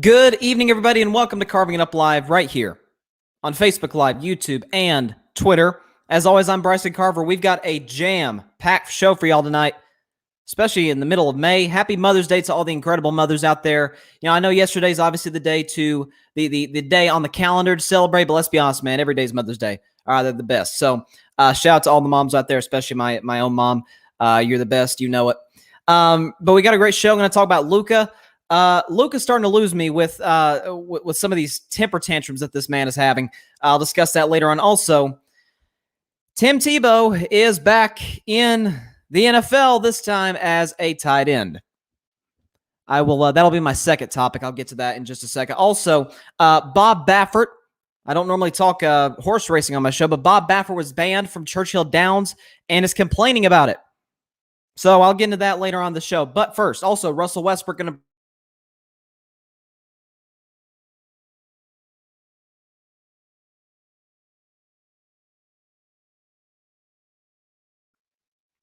Good evening, everybody, and welcome to Carving It Up Live right here on Facebook Live, YouTube, and Twitter. As always, I'm Bryson Carver. We've got a jam-packed show for y'all tonight, especially in the middle of May. Happy Mother's Day to all the incredible mothers out there. You know, I know yesterday's obviously the day to the day on the calendar to celebrate, but let's be honest, man, every day's Mother's Day. They're the best. So shout out to all the moms out there, especially my own mom. You're the best. You know it. But we got a great show. I'm going to talk about Luka. Luka's starting to lose me with some of these temper tantrums that this man is having. I'll discuss that later on. Also, Tim Tebow is back in the NFL, this time as a tight end. I will. That'll be my second topic. I'll get to that in just a second. Also, Bob Baffert. I don't normally talk horse racing on my show, but Bob Baffert was banned from Churchill Downs and is complaining about it. So I'll get into that later on the show. But first, also, Russell Westbrook going to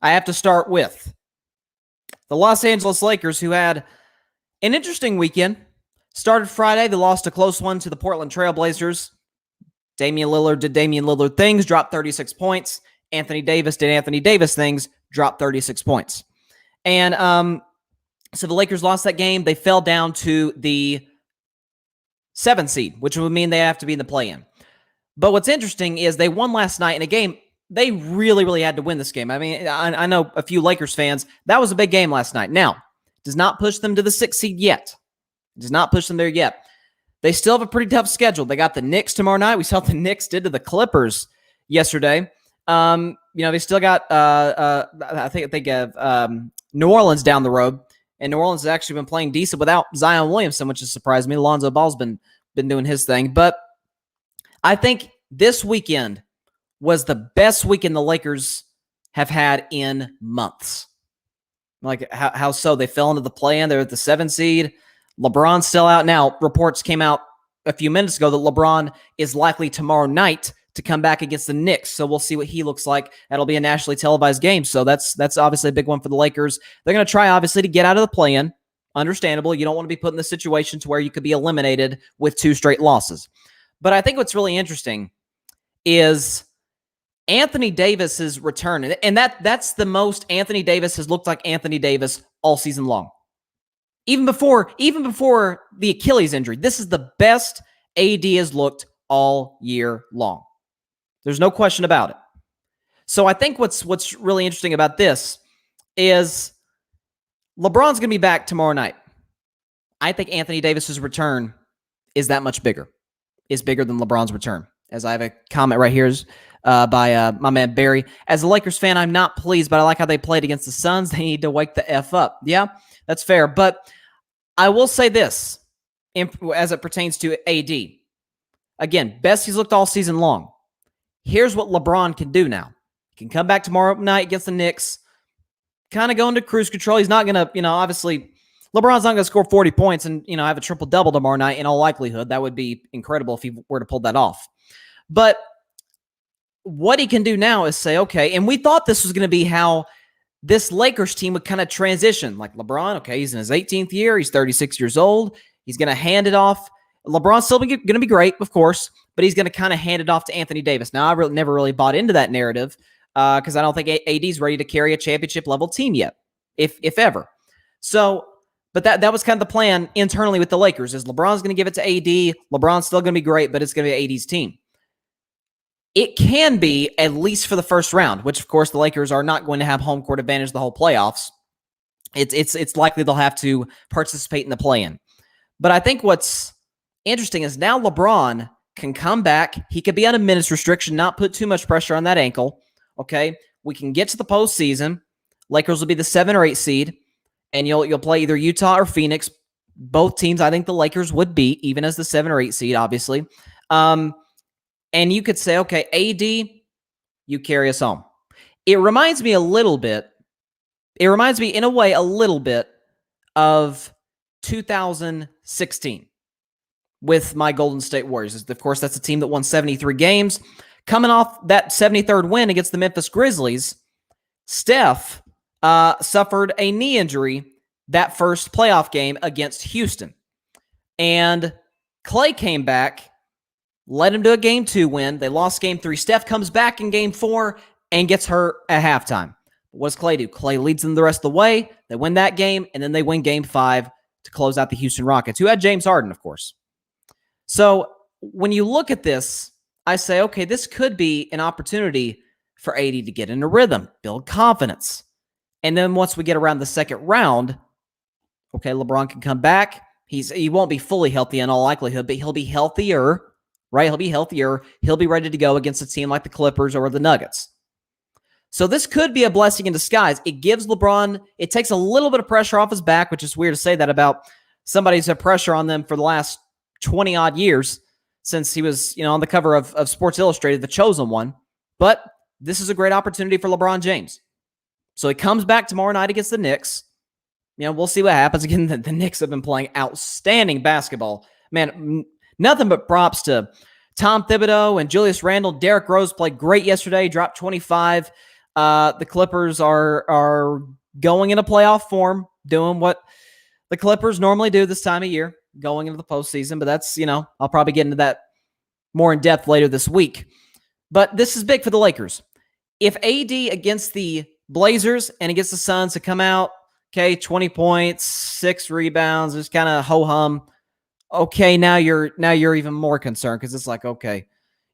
I have to start with the Los Angeles Lakers, who had an interesting weekend. Started Friday, they lost a close one to the Portland Trail Blazers. Damian Lillard did Damian Lillard things, dropped 36 points. Anthony Davis did Anthony Davis things, dropped 36 points. And so the Lakers lost that game. They fell down to the 7th seed, which would mean they have to be in the play-in. But what's interesting is they won last night in a game. They really, really had to win this game. I mean, I know a few Lakers fans. That was a big game last night. Now, does not push them to the 6th seed yet. Does not push them there yet. They still have a pretty tough schedule. They got the Knicks tomorrow night. We saw what the Knicks did to the Clippers yesterday. They still got, I think of New Orleans down the road. And New Orleans has actually been playing decent without Zion Williamson, which has surprised me. Lonzo Ball's been doing his thing. But I think this weekend was the best weekend the Lakers have had in months. Like, how so? They fell into the play-in. They're at the 7th seed. LeBron's still out. Now, reports came out a few minutes ago that LeBron is likely tomorrow night to come back against the Knicks. So we'll see what he looks like. That'll be a nationally televised game. So that's obviously a big one for the Lakers. They're going to try, obviously, to get out of the play-in. Understandable. You don't want to be put in the situation to where you could be eliminated with 2 straight losses. But I think what's really interesting is Anthony Davis's return. And that's the most Anthony Davis has looked like Anthony Davis all season long. Even before the Achilles injury, this is the best AD has looked all year long. There's no question about it. So I think what's really interesting about this is LeBron's going to be back tomorrow night. I think Anthony Davis's return is that much bigger. Is bigger than LeBron's return. As I have a comment right here by my man Barry. As a Lakers fan, I'm not pleased, but I like how they played against the Suns. They need to wake the F up. Yeah, that's fair. But I will say this as it pertains to AD. Again, best he's looked all season long. Here's what LeBron can do now. He can come back tomorrow night against the Knicks, kind of go into cruise control. He's not going to, obviously, LeBron's not going to score 40 points and, have a triple-double tomorrow night in all likelihood. That would be incredible if he were to pull that off. But what he can do now is say, okay, and we thought this was going to be how this Lakers team would kind of transition. Like LeBron, okay, he's in his 18th year. He's 36 years old. He's going to hand it off. LeBron's still going to be great, of course, but he's going to kind of hand it off to Anthony Davis. Now, I never really bought into that narrative because I don't think AD's ready to carry a championship-level team yet, if ever. So, but that was kind of the plan internally with the Lakers, is LeBron's going to give it to AD. LeBron's still going to be great, but it's going to be AD's team. It can be, at least for the first round, which, of course, the Lakers are not going to have home court advantage the whole playoffs. It's likely they'll have to participate in the play-in. But I think what's interesting is now LeBron can come back. He could be on a minutes restriction, not put too much pressure on that ankle. Okay, we can get to the postseason. Lakers will be the 7 or 8 seed, and you'll play either Utah or Phoenix. Both teams I think the Lakers would beat, even as the 7 or 8 seed, obviously. And you could say, okay, AD, you carry us home. It reminds me in a way, a little bit of 2016 with my Golden State Warriors. Of course, that's a team that won 73 games. Coming off that 73rd win against the Memphis Grizzlies, Steph suffered a knee injury that first playoff game against Houston. And Clay came back, led him to a Game 2 win. They lost Game 3. Steph comes back in Game 4 and gets hurt at halftime. What does Clay do? Clay leads them the rest of the way. They win that game, and then they win Game 5 to close out the Houston Rockets, who had James Harden, of course. So when you look at this, I say, okay, this could be an opportunity for AD to get in a rhythm, build confidence. And then once we get around the second round, okay, LeBron can come back. He won't be fully healthy in all likelihood, but he'll be healthier, right? He'll be healthier. He'll be ready to go against a team like the Clippers or the Nuggets. So this could be a blessing in disguise. It gives LeBron, it takes a little bit of pressure off his back, which is weird to say that about somebody who's had pressure on them for the last 20-odd years since he was, on the cover of Sports Illustrated, the chosen one. But this is a great opportunity for LeBron James. So he comes back tomorrow night against the Knicks. We'll see what happens. Again, the Knicks have been playing outstanding basketball. Man, nothing but props to Tom Thibodeau and Julius Randle. Derrick Rose played great yesterday, dropped 25. The Clippers are going into playoff form, doing what the Clippers normally do this time of year, going into the postseason. But that's, I'll probably get into that more in depth later this week. But this is big for the Lakers. If AD against the Blazers and against the Suns to come out, okay, 20 points, 6 rebounds, just kind of ho-hum. Okay, now you're even more concerned because it's like, okay.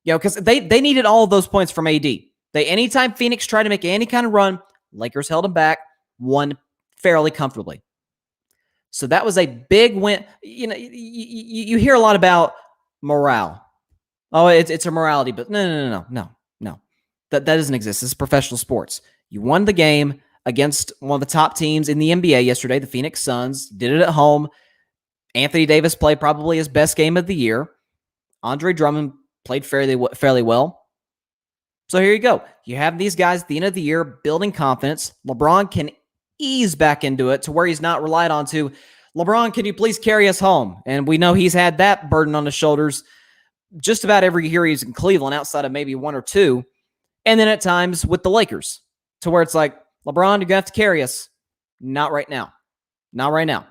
Because they needed all of those points from AD. Anytime Phoenix tried to make any kind of run, Lakers held them back, won fairly comfortably. So that was a big win. You hear a lot about morale. Oh, it's a morality, but no. That doesn't exist. This is professional sports. You won the game against one of the top teams in the NBA yesterday, the Phoenix Suns. Did it at home. Anthony Davis played probably his best game of the year. Andre Drummond played fairly well. So here you go. You have these guys at the end of the year building confidence. LeBron can ease back into it to where he's not relied on to, LeBron, can you please carry us home? And we know he's had that burden on his shoulders just about every year he's in Cleveland, outside of maybe one or two. And then at times with the Lakers, to where it's like, LeBron, you're going to have to carry us. Not right now. Not right now.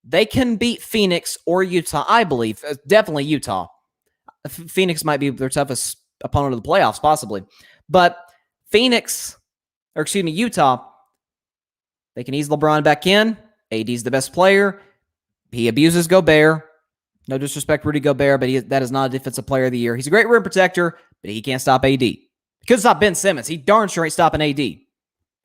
They can beat Phoenix or Utah, I believe. Definitely Utah. Phoenix might be their toughest opponent of the playoffs, possibly. But Utah, they can ease LeBron back in. AD's the best player. He abuses Gobert. No disrespect, Rudy Gobert, but that is not a defensive player of the year. He's a great rim protector, but he can't stop AD. He could stop Ben Simmons. He darn sure ain't stopping AD,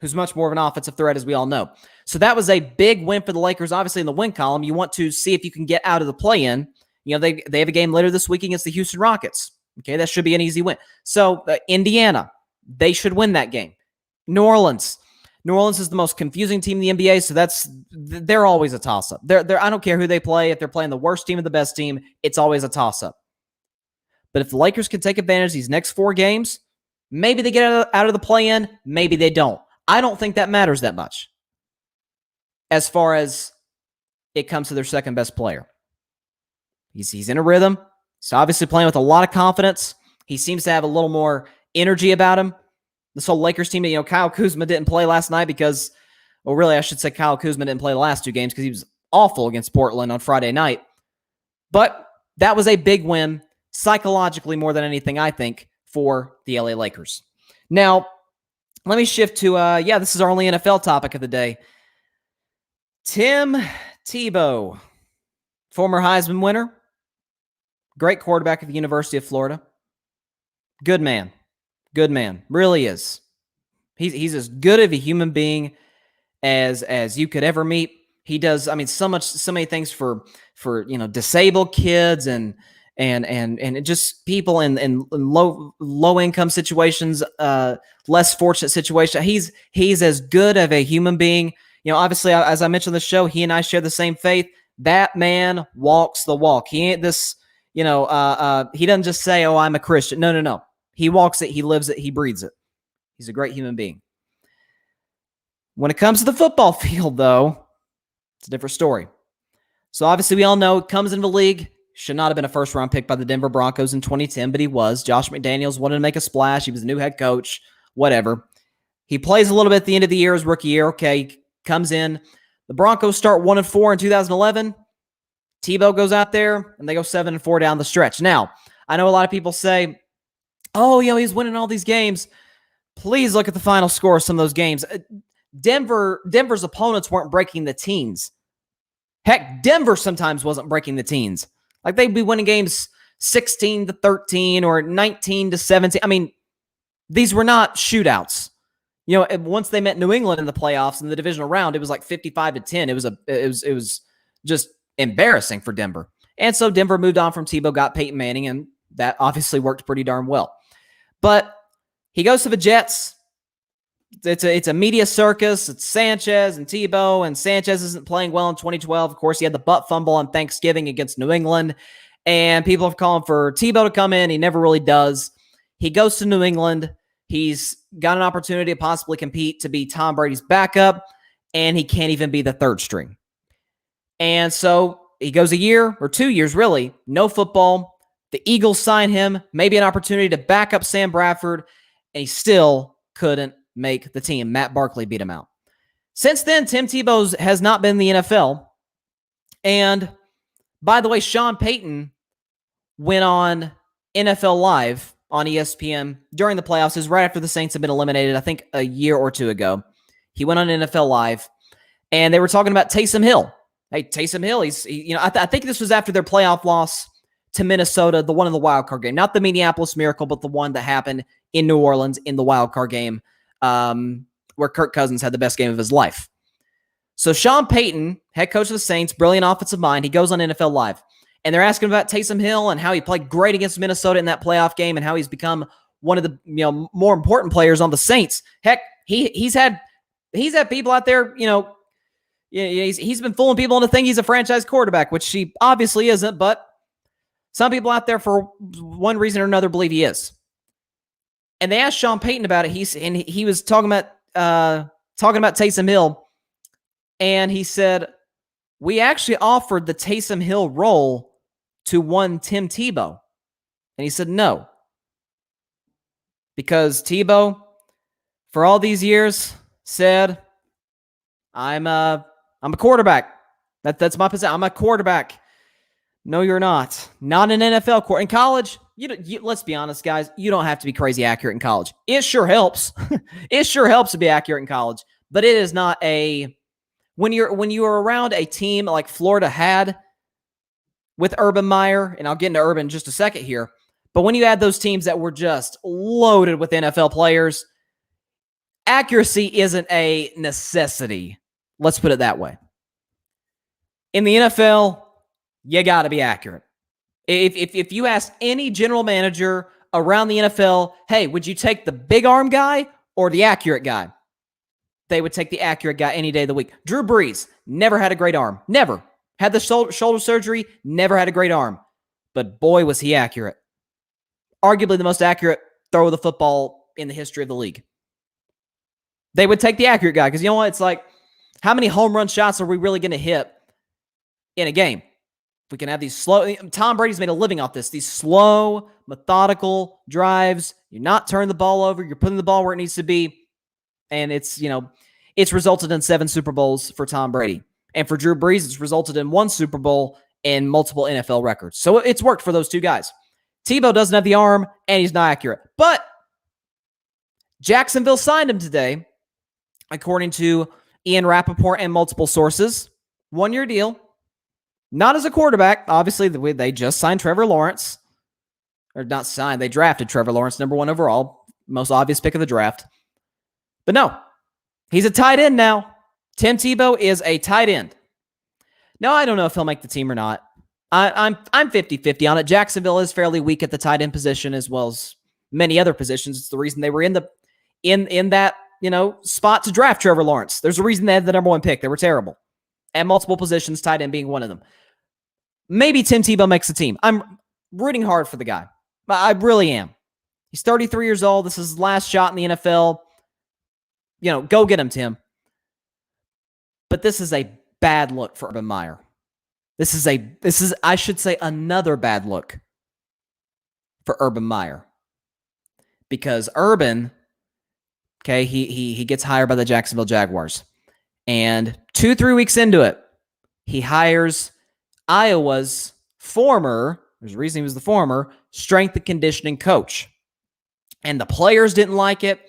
who's much more of an offensive threat, as we all know. So that was a big win for the Lakers. Obviously, in the win column, you want to see if you can get out of the play-in. They have a game later this week against the Houston Rockets. Okay, that should be an easy win. So Indiana, they should win that game. New Orleans is the most confusing team in the NBA, so they're always a toss-up. I don't care who they play. If they're playing the worst team or the best team, it's always a toss-up. But if the Lakers can take advantage of these next 4 games, maybe they get out of the play-in, maybe they don't. I don't think that matters that much as far as it comes to their second-best player. He's in a rhythm. He's obviously playing with a lot of confidence. He seems to have a little more energy about him. This whole Lakers team, Kyle Kuzma didn't play last night because, well, really, I should say Kyle Kuzma didn't play the last 2 games because he was awful against Portland on Friday night. But that was a big win, psychologically more than anything, I think, for the LA Lakers. Now, let me shift to, this is our only NFL topic of the day. Tim Tebow, former Heisman winner, great quarterback at the University of Florida. Good man, really is. He's as good of a human being as you could ever meet. He does, so many things for disabled kids and just people in low income situations, less fortunate situations. He's as good of a human being. Obviously, as I mentioned on the show, he and I share the same faith. That man walks the walk. He ain't this, he doesn't just say, "Oh, I'm a Christian." No. He walks it. He lives it. He breathes it. He's a great human being. When it comes to the football field, though, it's a different story. So obviously, we all know comes into the league. Should not have been a first-round pick by the Denver Broncos in 2010, but he was. Josh McDaniels wanted to make a splash. He was the new head coach, whatever. He plays a little bit at the end of the year, his rookie year. Okay, comes in. The Broncos start 1-4 in 2011. Tebow goes out there and they go 7-4 down the stretch. Now, I know a lot of people say, oh, he's winning all these games. Please look at the final score of some of those games. Denver's opponents weren't breaking the teens. Heck, Denver sometimes wasn't breaking the teens. Like they'd be winning games 16-13 or 19-17. I mean, these were not shootouts. Once they met New England in the playoffs in the divisional round, it was like 55-10. It was just embarrassing for Denver. And so Denver moved on from Tebow, got Peyton Manning, and that obviously worked pretty darn well. But he goes to the Jets. It's a media circus. It's Sanchez and Tebow, and Sanchez isn't playing well in 2012. Of course, he had the butt fumble on Thanksgiving against New England, and people are calling for Tebow to come in. He never really does. He goes to New England. He's got an opportunity to possibly compete to be Tom Brady's backup, and he can't even be the third string. And so he goes a year or 2 years, really, no football. The Eagles sign him, maybe an opportunity to back up Sam Bradford, and he still couldn't make the team. Matt Barkley beat him out. Since then, Tim Tebow has not been in the NFL. And by the way, Sean Payton went on NFL Live on ESPN during the playoffs. It was right after the Saints had been eliminated, I think a year or two ago. He went on NFL Live, and they were talking about Taysom Hill. Hey, Taysom Hill, I think this was after their playoff loss to Minnesota, the one in the wild card game. Not the Minneapolis Miracle, but the one that happened in New Orleans in the wild card game, where Kirk Cousins had the best game of his life. So Sean Payton, head coach of the Saints, brilliant offensive mind, he goes on NFL Live. And they're asking about Taysom Hill and how he played great against Minnesota in that playoff game and how he's become one of the more important players on the Saints. Heck, he's had people out there, he's been fooling people into thinking he's a franchise quarterback, which he obviously isn't, but some people out there for one reason or another believe he is. And they asked Sean Payton about it. He was talking about Taysom Hill, and he said, we actually offered the Taysom Hill role to one Tim Tebow. And he said no. Because Tebow, for all these years, said, I'm a quarterback. That's my position. I'm a quarterback. No, you're not. Not an NFL quarterback. In college, let's be honest, guys, you don't have to be crazy accurate in college. It sure helps. It sure helps to be accurate in college. But it is not when you're around a team like Florida had with Urban Meyer, and I'll get into Urban in just a second here, but when you had those teams that were just loaded with NFL players, accuracy isn't a necessity. Let's put it that way. In the NFL, you got to be accurate. If you ask any general manager around the NFL, hey, would you take the big arm guy or the accurate guy? They would take the accurate guy any day of the week. Drew Brees never had a great arm. Never. Had the shoulder surgery, never had a great arm. But boy, was he accurate. Arguably the most accurate throw of the football in the history of the league. They would take the accurate guy because you know what? It's like, how many home run shots are we really going to hit in a game? We can have these slow. Tom Brady's made a living off this. These slow, methodical drives. You're not turning the ball over. You're putting the ball where it needs to be. And it's resulted in 7 Super Bowls for Tom Brady. And for Drew Brees, it's resulted in 1 Super Bowl and multiple NFL records. So it's worked for those two guys. Tebow doesn't have the arm, and he's not accurate. But Jacksonville signed him today, according to Ian Rappaport and multiple sources. 1-year deal. Not as a quarterback. Obviously, they just signed Trevor Lawrence. Or not signed. They drafted Trevor Lawrence, number 1 overall. Most obvious pick of the draft. But no, he's a tight end now. Tim Tebow is a tight end. Now, I don't know if he'll make the team or not. I'm 50-50 on it. Jacksonville is fairly weak at the tight end position as well as many other positions. It's the reason they were in that spot to draft Trevor Lawrence. There's a reason they had the number 1 pick. They were terrible at multiple positions, tight end being one of them. Maybe Tim Tebow makes the team. I'm rooting hard for the guy. I really am. He's 33 years old. This is his last shot in the NFL. Go get him, Tim. But this is a bad look for Urban Meyer. This is I should say another bad look for Urban Meyer. Because Urban, okay, he gets hired by the Jacksonville Jaguars. And 2-3 weeks into it, he hires Iowa's there's a reason he was the former, strength and conditioning coach. And the players didn't like it.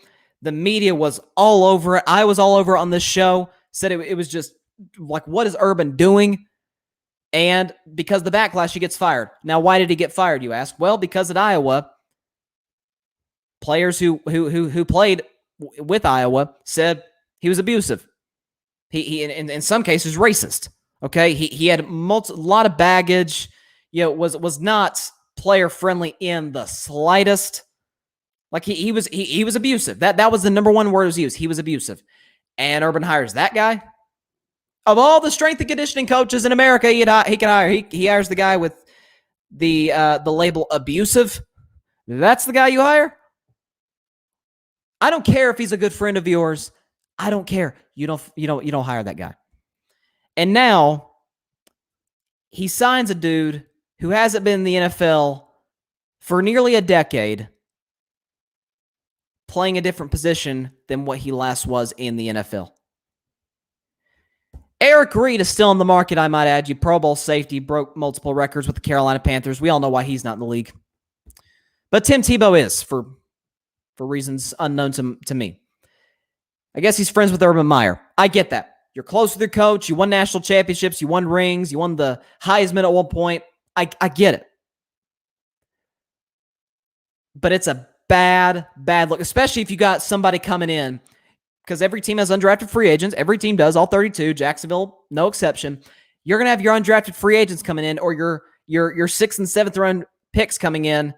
The media was all over it. I was all over it on this show, said it was just like, what is Urban doing? And because of the backlash, he gets fired. Now, why did he get fired, you ask? Well, because at Iowa, players who played with Iowa said he was abusive. He in some cases racist. Okay, he had a lot of baggage. Was not player friendly in the slightest. Like he was abusive. That was the number one word was used. He was abusive. And Urban hires that guy. Of all the strength and conditioning coaches in America, he can hire. He hires the guy with the label abusive. That's the guy you hire. I don't care if he's a good friend of yours. I don't care. You don't hire that guy. And now he signs a dude who hasn't been in the NFL for nearly a decade, playing a different position than what he last was in the NFL. Eric Reed is still in the market, I might add. You Pro Bowl safety, broke multiple records with the Carolina Panthers. We all know why he's not in the league. But Tim Tebow is, for reasons unknown to me. I guess he's friends with Urban Meyer. I get that. You're close with your coach. You won national championships. You won rings. You won the Heisman at one point. I get it. But it's a bad look, especially if you got somebody coming in, because every team has undrafted free agents. Every team does, all 32. Jacksonville, no exception. You're going to have your undrafted free agents coming in, or your 6th and 7th round picks coming in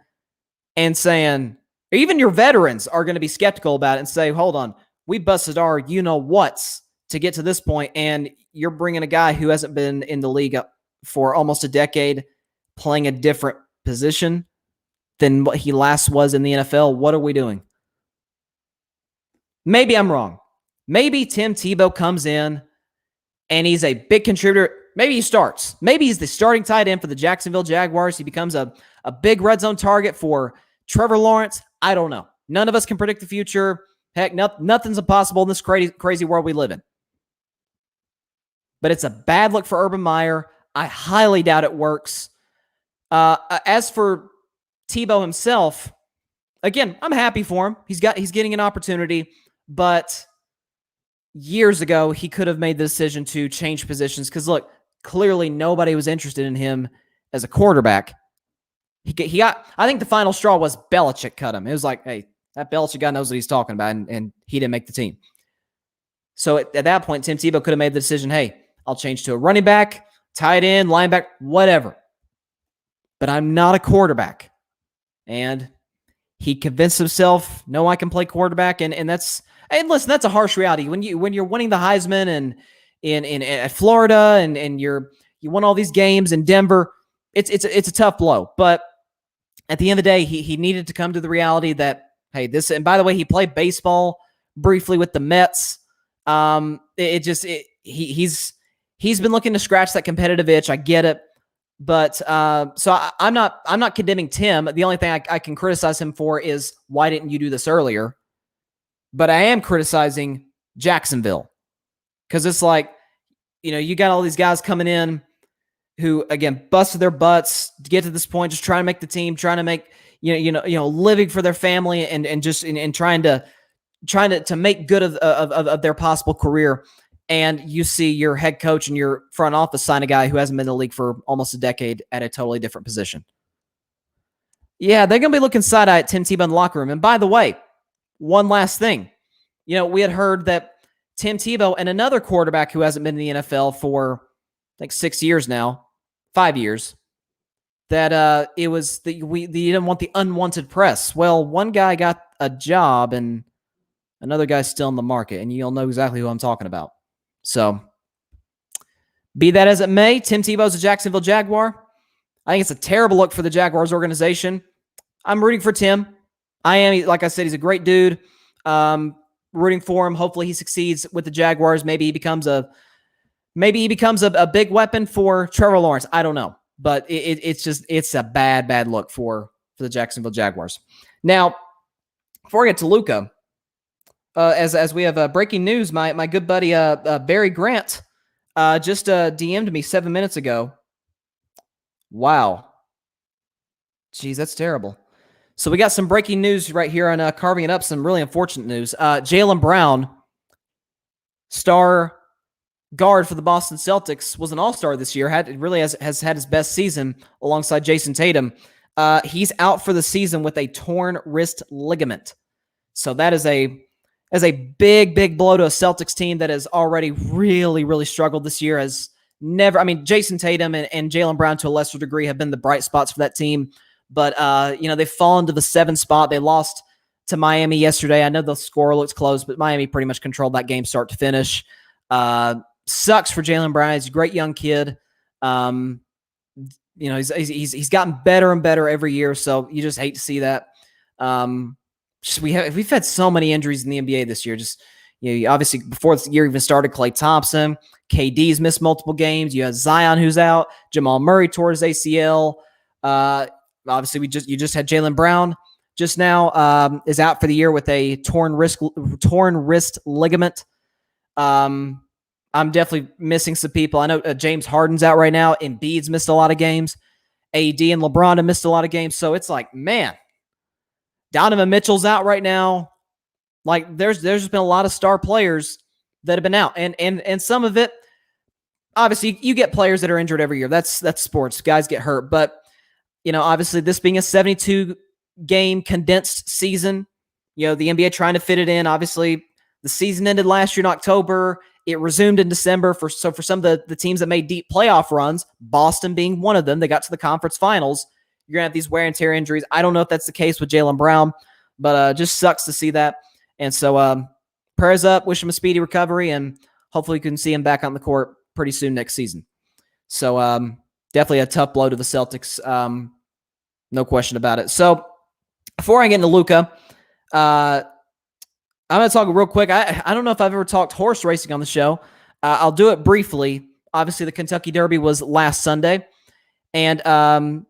and saying, even your veterans are going to be skeptical about it and say, hold on, we busted our you-know-whats to get to this point, and you're bringing a guy who hasn't been in the league for almost a decade playing a different position than what he last was in the NFL. What are we doing? Maybe I'm wrong. Maybe Tim Tebow comes in and he's a big contributor. Maybe he starts. Maybe he's the starting tight end for the Jacksonville Jaguars. He becomes a big red zone target for Trevor Lawrence. I don't know. None of us can predict the future. Heck, nothing's impossible in this crazy world we live in. But it's a bad look for Urban Meyer. I highly doubt it works. As for Tebow himself, again, I'm happy for him. He's getting an opportunity, but years ago he could have made the decision to change positions because look, clearly nobody was interested in him as a quarterback. He got, I think the final straw was Belichick cut him. It was like, hey, that Belichick guy knows what he's talking about, and he didn't make the team. So at that point, Tim Tebow could have made the decision, hey, I'll change to a running back, tight end, linebacker, whatever. But I'm not a quarterback. And he convinced himself, no, I can play quarterback. And listen, that's a harsh reality. When you're winning the Heisman and in Florida and you won all these games in Denver, it's a tough blow. But at the end of the day, he needed to come to the reality that, hey, this, and by the way, he played baseball briefly with the Mets. He's been looking to scratch that competitive itch. I get it. But so I'm not condemning Tim. The only thing I can criticize him for is, why didn't you do this earlier? But I am criticizing Jacksonville because it's like, you got all these guys coming in who, again, busted their butts to get to this point, just trying to make the team, trying to make living for their family and trying to make good of their possible career. And you see your head coach and your front office sign a guy who hasn't been in the league for almost a decade at a totally different position. Yeah, they're going to be looking side-eye at Tim Tebow in the locker room. And by the way, one last thing. We had heard that Tim Tebow and another quarterback who hasn't been in the NFL for, I think, 6 years now, 5 years, that it was that you didn't want the unwanted press. Well, one guy got a job and another guy's still in the market, and you'll know exactly who I'm talking about. So, be that as it may, Tim Tebow's a Jacksonville Jaguar. I think it's a terrible look for the Jaguars organization. I'm rooting for Tim. I am. Like I said, he's a great dude. Rooting for him. Hopefully he succeeds with the Jaguars. Maybe he becomes a big weapon for Trevor Lawrence. I don't know. But it's a bad look for the Jacksonville Jaguars. Now, before I get to Luka, as we have breaking news, my good buddy Barry Grant just DM'd me 7 minutes ago Wow. Jeez, that's terrible. So we got some breaking news right here on Carving It Up, some really unfortunate news. Jaylen Brown, star guard for the Boston Celtics, was an all-star this year, has had his best season alongside Jason Tatum. He's out for the season with a torn wrist ligament. So that is a big blow to a Celtics team that has already really, really struggled this year. Jason Tatum and Jaylen Brown to a lesser degree have been the bright spots for that team. But, they've fallen to the 7th spot. They lost to Miami yesterday. I know the score looks close, but Miami pretty much controlled that game start to finish. Sucks for Jaylen Brown. He's a great young kid. He's gotten better and better every year, so you just hate to see that. We've had so many injuries in the NBA this year. Obviously before the year even started, Klay Thompson, KD's missed multiple games. You have Zion who's out. Jamal Murray tore his ACL. Obviously you just had Jaylen Brown just now is out for the year with a torn wrist ligament. I'm definitely missing some people. I know James Harden's out right now. Embiid's missed a lot of games. AD and LeBron have missed a lot of games. So it's like, man, Donovan Mitchell's out right now. Like there's just been a lot of star players that have been out, and some of it, obviously, you get players that are injured every year. That's sports. Guys get hurt, but obviously, this being a 72 game condensed season, the NBA trying to fit it in. Obviously, the season ended last year in October. It resumed in December. For some of the teams that made deep playoff runs, Boston being one of them, they got to the conference finals. You're going to have these wear and tear injuries. I don't know if that's the case with Jaylen Brown, but just sucks to see that. And so prayers up, wish him a speedy recovery, and hopefully we can see him back on the court pretty soon next season. So definitely a tough blow to the Celtics. No question about it. So before I get into Luka, I'm going to talk real quick. I don't know if I've ever talked horse racing on the show. I'll do it briefly. Obviously, the Kentucky Derby was last Sunday, and the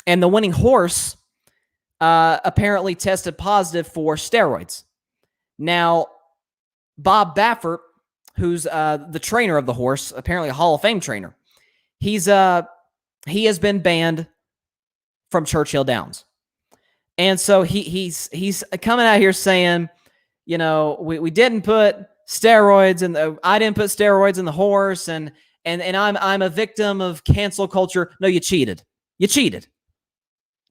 winning horse apparently tested positive for steroids. Now, Bob Baffert, who's the trainer of the horse, apparently a Hall of Fame trainer, he has been banned from Churchill Downs, and so he's coming out here saying, we didn't put steroids I didn't put steroids in the horse, and I'm a victim of cancel culture. No, you cheated. You cheated.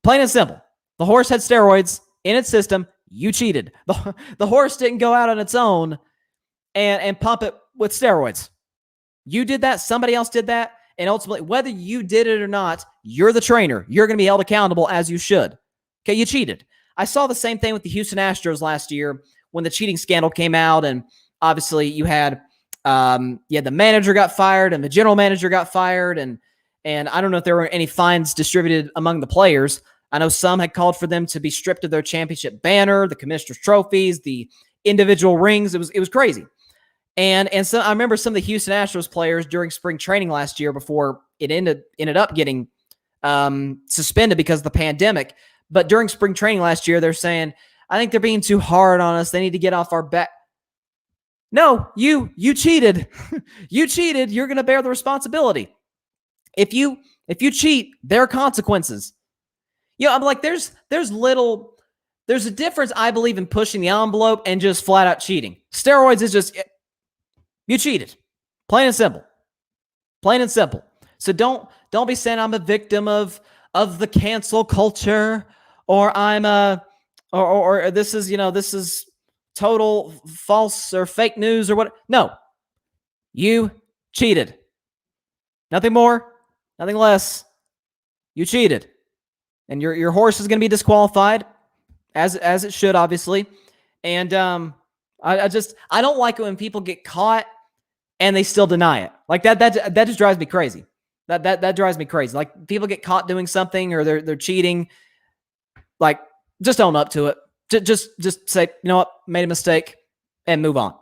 Plain and simple. The horse had steroids in its system. You cheated. The horse didn't go out on its own and pump it with steroids. You did that. Somebody else did that. And ultimately, whether you did it or not, you're the trainer. You're going to be held accountable as you should. Okay, you cheated. I saw the same thing with the Houston Astros last year when the cheating scandal came out, and obviously you had the manager got fired and the general manager got fired, and I don't know if there were any fines distributed among the players. I know some had called for them to be stripped of their championship banner, the commissioner's trophies, the individual rings. It was crazy. And so I remember some of the Houston Astros players during spring training last year before it ended up getting suspended because of the pandemic. But during spring training last year, they're saying, I think they're being too hard on us. They need to get off our back. No, you cheated. You cheated. You're going to bear the responsibility. If you cheat, there are consequences. I'm like, there's a difference, I believe, in pushing the envelope and just flat out cheating. Steroids is just, you cheated. Plain and simple. Plain and simple. So don't be saying I'm a victim of the cancel culture, or I'm or this is total false or fake news or what. No. You cheated. Nothing more, nothing less. You cheated. And your horse is going to be disqualified, as it should, obviously. And I don't like it when people get caught and they still deny it. Like that just drives me crazy. That drives me crazy. Like people get caught doing something or they're cheating. Like just own up to it. Just say, you know what, made a mistake, and move on.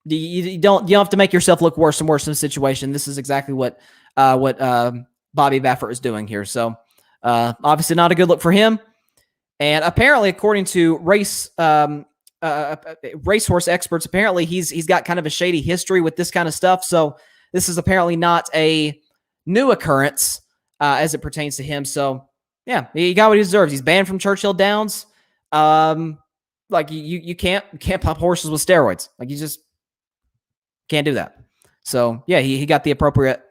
You don't have to make yourself look worse and worse in the situation. This is exactly what Bobby Baffert is doing here. So obviously not a good look for him. And apparently, according to racehorse experts, apparently he's got kind of a shady history with this kind of stuff. So this is apparently not a new occurrence. as it pertains to him. So, yeah, he got what he deserves. He's banned from Churchill Downs. Like you can't pump horses with steroids. Like you just can't do that. So yeah, he got the appropriate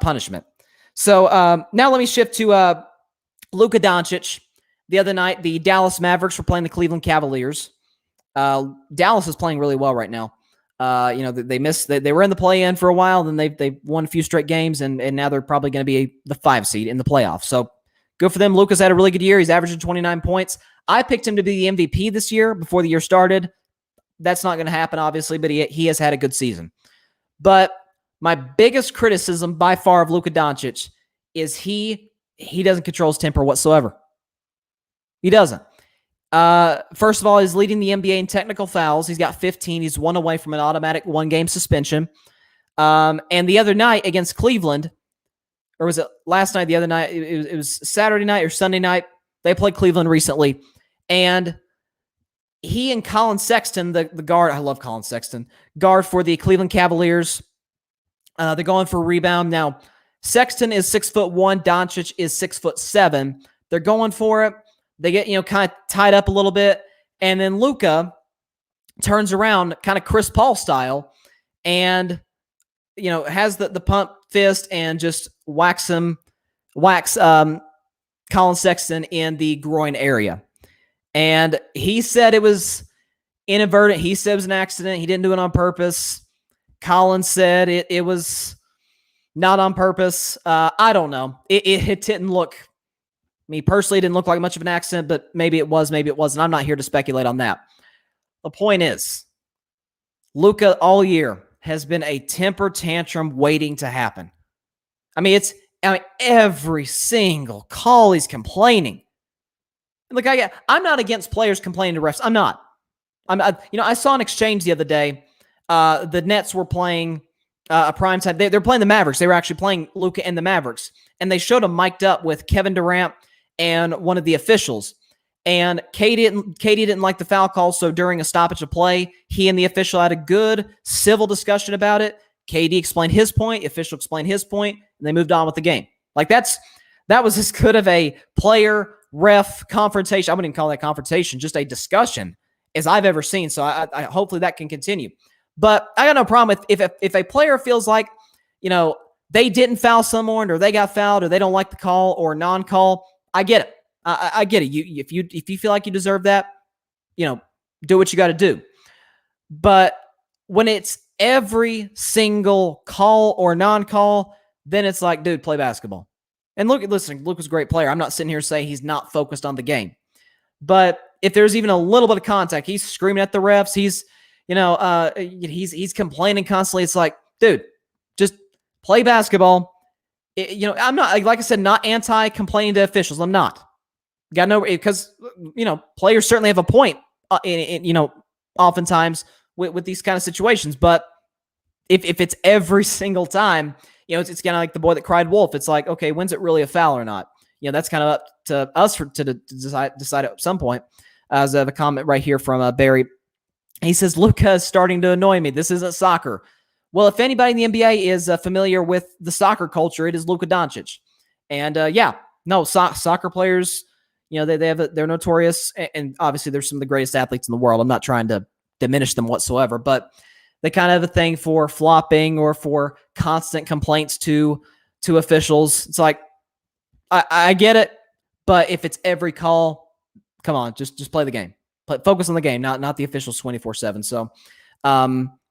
punishment. So now let me shift to Luka Doncic. The other night, the Dallas Mavericks were playing the Cleveland Cavaliers. Dallas is playing really well right now. They missed. They were in the play-in for a while, then they won a few straight games, and now they're probably going to be the 5 seed in the playoffs. So good for them. Luka's had a really good year. He's averaging 29 points. I picked him to be the MVP this year before the year started. That's not going to happen, obviously, but he has had a good season. But my biggest criticism by far of Luka Doncic is he doesn't control his temper whatsoever. He doesn't. First of all, he's leading the NBA in technical fouls. He's got 15. He's 1 away from an automatic 1-game suspension. And the other night against Cleveland, or was it last night, the other night? It was Saturday night or Sunday night. They played Cleveland recently. And he and Colin Sexton, the guard, I love Colin Sexton, guard for the Cleveland Cavaliers. They're going for a rebound. Now, Sexton is 6'1", Doncic is 6'7". They're going for it. They get, kind of tied up a little bit. And then Luka turns around kind of Chris Paul style and, has the pump fist and just whacks Colin Sexton in the groin area. And he said it was inadvertent. He said it was an accident. He didn't do it on purpose. Colin said it was not on purpose. I don't know. It didn't look, me personally, it didn't look like much of an accident, but maybe it was, maybe it wasn't. I'm not here to speculate on that. The point is, Luka all year has been a temper tantrum waiting to happen. Every single call he's complaining. Look, I'm not against players complaining to refs. I'm not. I saw an exchange the other day. The Nets were playing a primetime. They're playing the Mavericks. They were actually playing Luka and the Mavericks, and they showed him mic'd up with Kevin Durant and one of the officials. And KD didn't like the foul call, so during a stoppage of play, he and the official had a good civil discussion about it. KD explained his point, the official explained his point, and they moved on with the game. Like that was as good of a player ref confrontation. I wouldn't even call that confrontation, just a discussion as I've ever seen. So I hopefully that can continue. But I got no problem with if a player feels like, they didn't foul someone or they got fouled or they don't like the call or non-call. I get it. I get it. If you feel like you deserve that, do what you got to do. But when it's every single call or non-call, then it's like, dude, play basketball. And listen, Luka's a great player. I'm not sitting here saying he's not focused on the game. But if there's even a little bit of contact, he's screaming at the refs. He's complaining constantly. It's like, dude, just play basketball. I'm not, like I said, not anti-complaining to officials. I'm not. Got no, because, players certainly have a point, oftentimes with these kind of situations. But if it's every single time, it's kind of like the boy that cried wolf. It's like, okay, when's it really a foul or not? That's kind of up to us to decide at some point. As a comment right here from Barry. He says, Luka is starting to annoy me. This isn't soccer. Well, if anybody in the NBA is familiar with the soccer culture, it is Luka Doncic. And soccer players, they're notorious. And obviously they're some of the greatest athletes in the world. I'm not trying to diminish them whatsoever, but they kind of have a thing for flopping or for constant complaints to officials. It's like, I get it, but if it's every call, come on, just play the game. Focus on the game, not the officials 24/7. So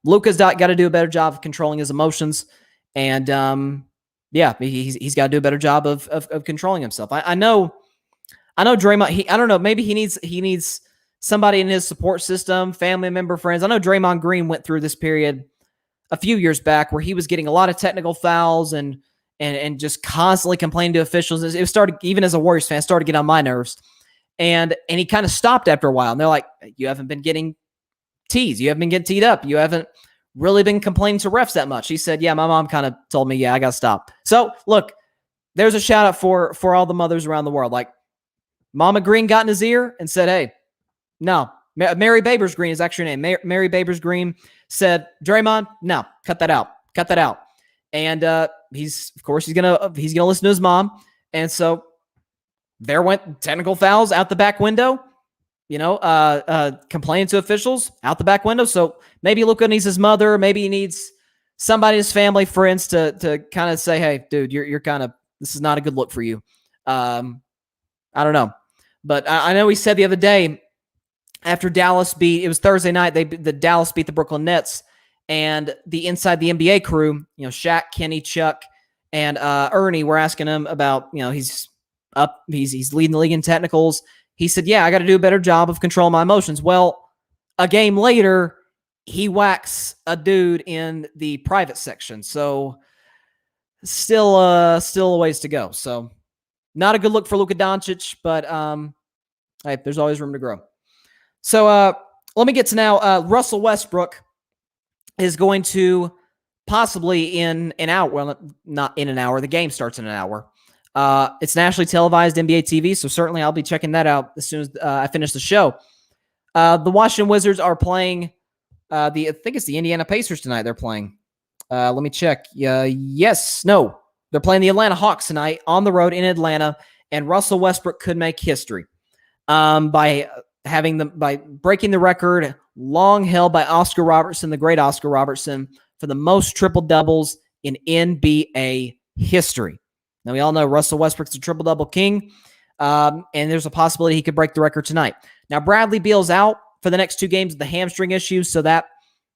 Luka's got to do a better job of controlling his emotions, and he's got to do a better job of controlling himself. I know Draymond. I don't know. Maybe he needs somebody in his support system, family member, friends. I know Draymond Green went through this period a few years back where he was getting a lot of technical fouls and just constantly complaining to officials. It started, even as a Warriors fan, started to get on my nerves. And he kind of stopped after a while. And they're like, you haven't been getting teased. You haven't been getting teed up. You haven't really been complaining to refs that much. He said, yeah, my mom kind of told me, I got to stop. So look, there's a shout out for all the mothers around the world. Like Mama Green got in his ear and said, hey, no. Mary Babers Green is actually her name. Mary Babers Green said, Draymond, no, cut that out. And he's going to listen to his mom. And so there went technical fouls out the back window, complaining to officials out the back window. So maybe Luka needs his mother. Maybe he needs somebody, his family, friends to kind of say, hey, dude, you're kind of, this is not a good look for you. I don't know. But I know he said the other day after Dallas it was Thursday night, the Dallas beat the Brooklyn Nets, and the Inside the NBA crew, Shaq, Kenny, Chuck, and Ernie were asking him about, he's leading the league in technicals. He said, yeah, I got to do a better job of controlling my emotions. Well, a game later, he whacks a dude in the private section. So still a ways to go. So not a good look for Luka Doncic, but hey, there's always room to grow. So let me get to now. Russell Westbrook is going to possibly in an hour. Well, not in an hour. The game starts in an hour. It's nationally televised NBA TV, so certainly I'll be checking that out as soon as I finish the show. The Washington Wizards are playing I think it's the Indiana Pacers tonight they're playing. Let me check. No. They're playing the Atlanta Hawks tonight on the road in Atlanta, and Russell Westbrook could make history by breaking the record long held by Oscar Robertson, the great Oscar Robertson, for the most triple-doubles in NBA history. Now, we all know Russell Westbrook's a triple-double king, and there's a possibility he could break the record tonight. Now, Bradley Beal's out for the next 2 games with the hamstring issues, so that,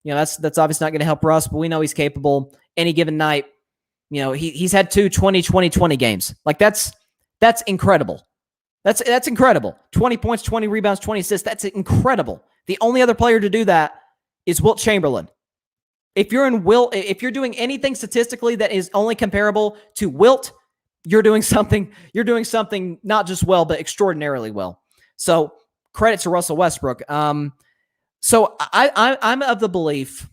that's obviously not going to help Russ, but we know he's capable any given night. He's had 2 20-20-20 games. Like, that's incredible. That's incredible. 20 points, 20 rebounds, 20 assists. That's incredible. The only other player to do that is Wilt Chamberlain. If you're doing anything statistically that is only comparable to Wilt, you're doing something not just well, but extraordinarily well. So credit to Russell Westbrook. So I'm of the belief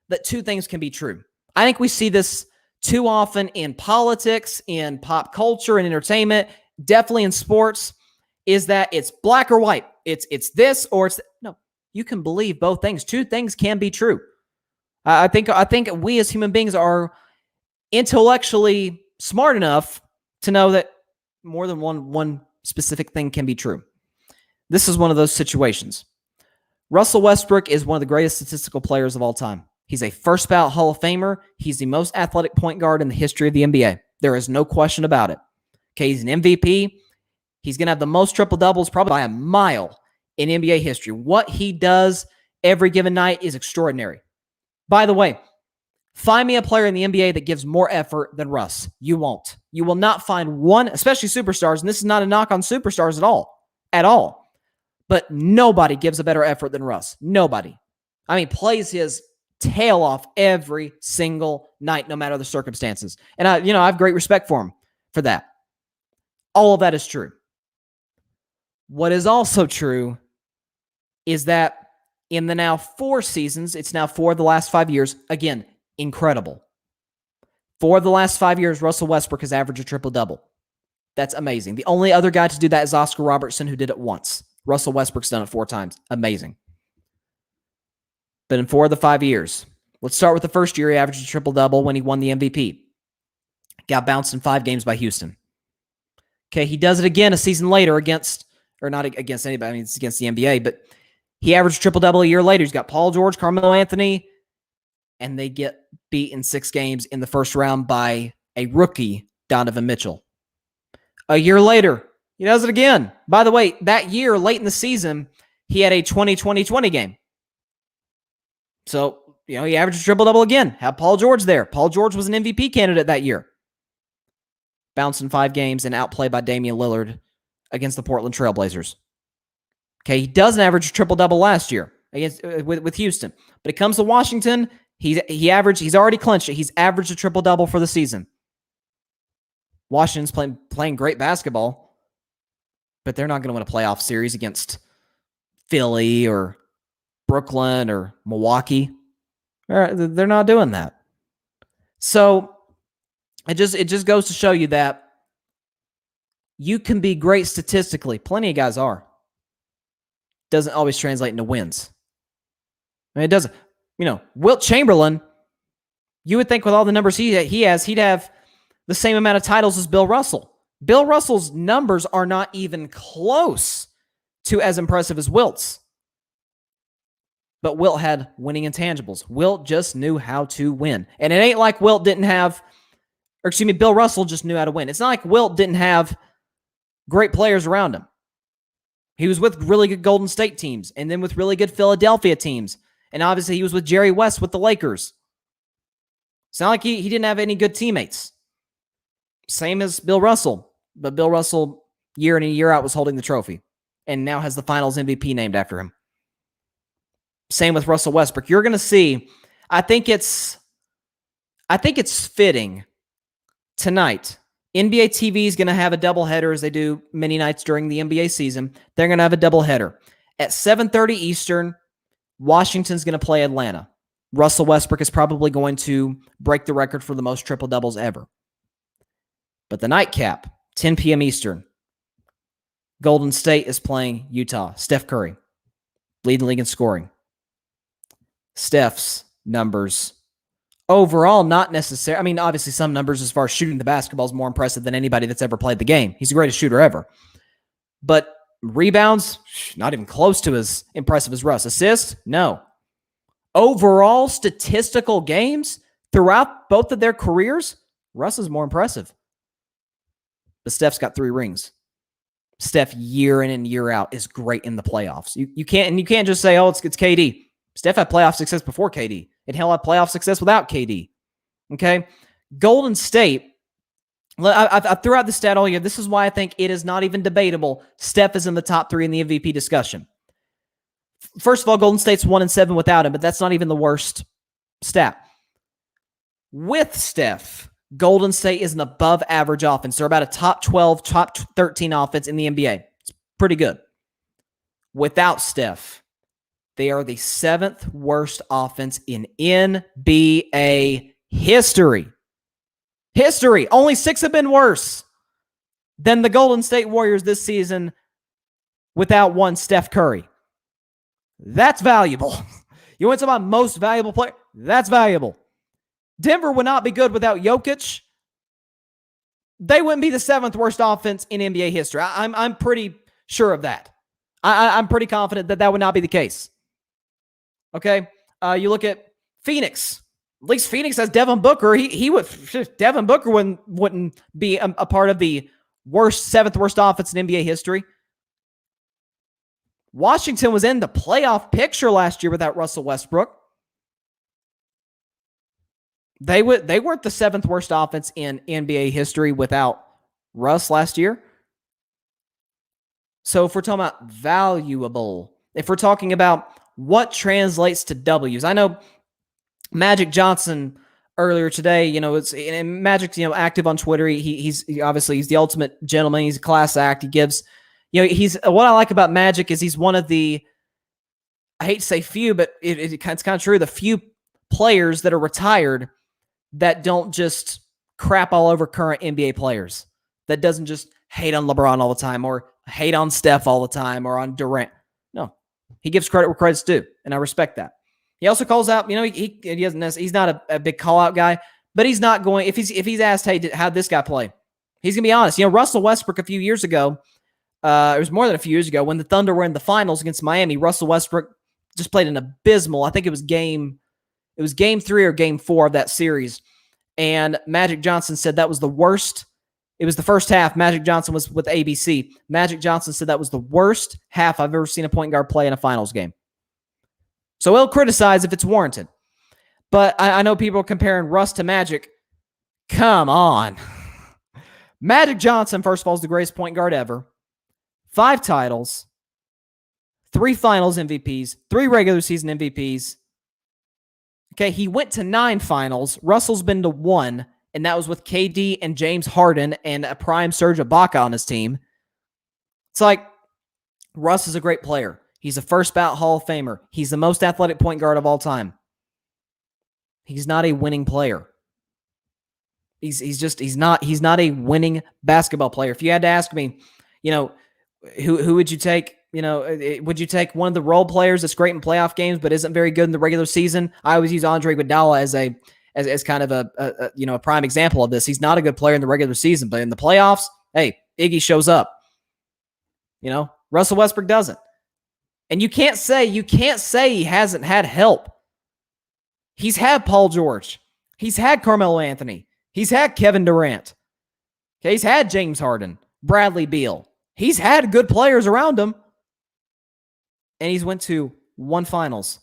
that 2 things can be true. I think we see this too often in politics, in pop culture, and entertainment, definitely in sports, is that it's black or white. It's this or it's no. You can believe both things. 2 things can be true. I think we as human beings are intellectually smart enough to know that more than one specific thing can be true. This is one of those situations. Russell Westbrook is one of the greatest statistical players of all time. He's a first ballot Hall of Famer. He's the most athletic point guard in the history of the NBA. There is no question about it. Okay, he's an MVP. He's going to have the most triple-doubles probably by a mile in NBA history. What he does every given night is extraordinary. By the way, find me a player in the NBA that gives more effort than Russ. You won't. You will not find one, especially superstars, and this is not a knock on superstars at all. But nobody gives a better effort than Russ. Nobody. I mean, plays his tail off every single night, no matter the circumstances. And I have great respect for him for that. All of that is true. What is also true is that in the now 4 seasons, it's now 4 of the last 5 years, again, incredible. 4 of the last 5 years, Russell Westbrook has averaged a triple-double. That's amazing. The only other guy to do that is Oscar Robertson, who did it once. Russell Westbrook's done it 4 times. Amazing. But in 4 of the 5 years, let's start with the first year he averaged a triple-double when he won the MVP. Got bounced in 5 games by Houston. Okay, he does it again a season later not against anybody, I mean, it's against the NBA, but he averaged triple-double a year later. He's got Paul George, Carmelo Anthony, and they get beat in 6 games in the first round by a rookie, Donovan Mitchell. A year later, he does it again. By the way, that year, late in the season, he had a 20-20-20 game. So, he averaged a triple-double again. Had Paul George there. Paul George was an MVP candidate that year. Bounced in 5 games and outplayed by Damian Lillard against the Portland Trailblazers. Okay, he doesn't average a triple-double last year against with Houston. But it comes to Washington, he's already clinched it. He's averaged a triple-double for the season. Washington's playing great basketball, but they're not going to win a playoff series against Philly or Brooklyn or Milwaukee. They're not doing that. So it just goes to show you that you can be great statistically. Plenty of guys are. Doesn't always translate into wins. I mean, it doesn't. Wilt Chamberlain, you would think with all the numbers he has, he'd have the same amount of titles as Bill Russell. Bill Russell's numbers are not even close to as impressive as Wilt's. But Wilt had winning intangibles. Wilt just knew how to win. And it ain't like Bill Russell just knew how to win. It's not like Wilt didn't have great players around him. He was with really good Golden State teams and then with really good Philadelphia teams. And obviously he was with Jerry West with the Lakers. It's not like he didn't have any good teammates. Same as Bill Russell. But Bill Russell, year in and year out, was holding the trophy and now has the Finals MVP named after him. Same with Russell Westbrook. You're going to see, I think it's fitting tonight. NBA TV is going to have a doubleheader as they do many nights during the NBA season. They're going to have a doubleheader. At 7:30 Eastern, Washington's going to play Atlanta. Russell Westbrook is probably going to break the record for the most triple-doubles ever. But the nightcap, 10 p.m. Eastern, Golden State is playing Utah. Steph Curry, leading the league in scoring. Steph's numbers overall, not necessarily. I mean, obviously some numbers as far as shooting the basketball is more impressive than anybody that's ever played the game. He's the greatest shooter ever. But rebounds, not even close to as impressive as Russ. Assists, no. Overall statistical games throughout both of their careers, Russ is more impressive. But Steph's got 3 rings. Steph, year in and year out, is great in the playoffs. You can't just say, oh, it's KD. Steph had playoff success before KD. And he'll have playoff success without KD. Okay? Golden State, I threw out the stat all year. This is why I think it is not even debatable. Steph is in the top 3 in the MVP discussion. First of all, Golden State's 1-7 without him, but that's not even the worst stat. With Steph, Golden State is an above average offense. They're about a top 12, top 13 offense in the NBA. It's pretty good. Without Steph, they are the 7th worst offense in NBA history. History. Only 6 have been worse than the Golden State Warriors this season without one Steph Curry. That's valuable. You want to talk about most valuable player? That's valuable. Denver would not be good without Jokic. They wouldn't be the 7th worst offense in NBA history. I'm pretty sure of that. I'm pretty confident that would not be the case. Okay, you look at Phoenix. At least Phoenix has Devin Booker. Devin Booker wouldn't be a part of the 7th worst offense in NBA history. Washington was in the playoff picture last year without Russell Westbrook. They weren't the 7th worst offense in NBA history without Russ last year. So if we're talking about valuable, if we're talking about what translates to W's, I know Magic Johnson earlier today, and Magic's, active on Twitter. He's obviously the ultimate gentleman. He's a class act. He gives, what I like about Magic is he's one of the, I hate to say few, but it's kind of true, the few players that are retired that don't just crap all over current NBA players, that doesn't just hate on LeBron all the time or hate on Steph all the time or on Durant. No, he gives credit where credit's due, and I respect that. He also calls out, he's not a big call out guy, but he's not going, if he's asked, hey, how'd this guy play? He's going to be honest. Russell Westbrook a few years ago, it was more than a few years ago when the Thunder were in the finals against Miami, Russell Westbrook just played an abysmal, I think it was game 3 or game 4 of that series. And Magic Johnson said that was the worst. It was the first half. Magic Johnson was with ABC. Magic Johnson said that was the worst half I've ever seen a point guard play in a finals game. So he'll criticize if it's warranted. But I know people are comparing Russ to Magic. Come on. Magic Johnson, first of all, is the greatest point guard ever. 5 titles, 3 finals MVPs, 3 regular season MVPs. Okay, he went to 9 finals. Russell's been to 1, and that was with KD and James Harden and a prime Serge Ibaka on his team. It's like, Russ is a great player. He's a first ballot Hall of Famer. He's the most athletic point guard of all time. He's not a winning player. He's not a winning basketball player. If you had to ask me, who would you take? Would you take one of the role players that's great in playoff games but isn't very good in the regular season? I always use Andre Iguodala as kind of a prime example of this. He's not a good player in the regular season, but in the playoffs, Hey, Iggy shows up. Russell Westbrook doesn't. And you can't say he hasn't had help. He's had Paul George. He's had Carmelo Anthony. He's had Kevin Durant. Okay, he's had James Harden, Bradley Beal. He's had good players around him. And he's went to one finals.